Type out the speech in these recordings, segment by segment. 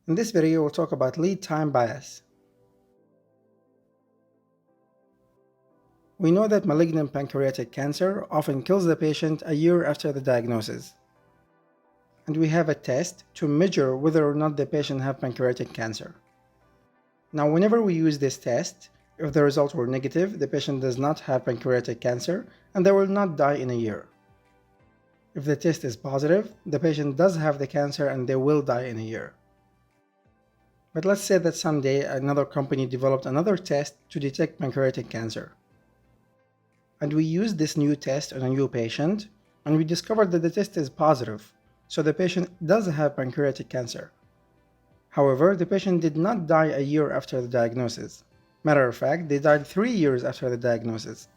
In this video, we'll talk about lead time bias. We know that malignant pancreatic cancer often kills the patient a year after the diagnosis. And we have a test to measure whether or not the patient has pancreatic cancer. Now, whenever we use this test, if the results were negative, the patient does not have pancreatic cancer and they will not die in a year. If the test is positive, the patient does have the cancer and they will die in a year. But let's say that someday another company developed another test to detect pancreatic cancer. And we used this new test on a new patient, and we discovered that the test is positive, so the patient does have pancreatic cancer. However, the patient did not die a year after the diagnosis. Matter of fact, they died 3 years after the diagnosis,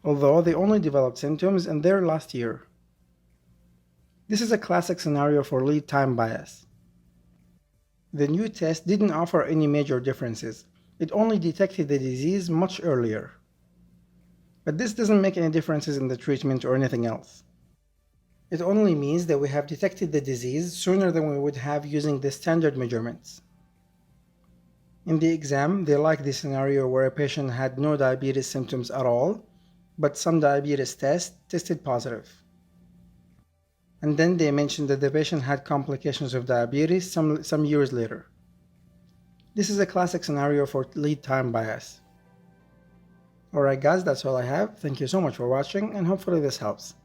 although they only developed symptoms in their last year. This is a classic scenario for lead time bias. The new test didn't offer any major differences. It only detected the disease much earlier. But this doesn't make any differences in the treatment or anything else. It only means that we have detected the disease sooner than we would have using the standard measurements. In the exam, they like the scenario where a patient had no diabetes symptoms at all, but some diabetes tests tested positive. And then they mentioned that the patient had complications of diabetes some years later. This is a classic scenario for lead time bias. Alright guys, that's all I have. Thank you so much for watching and hopefully this helps.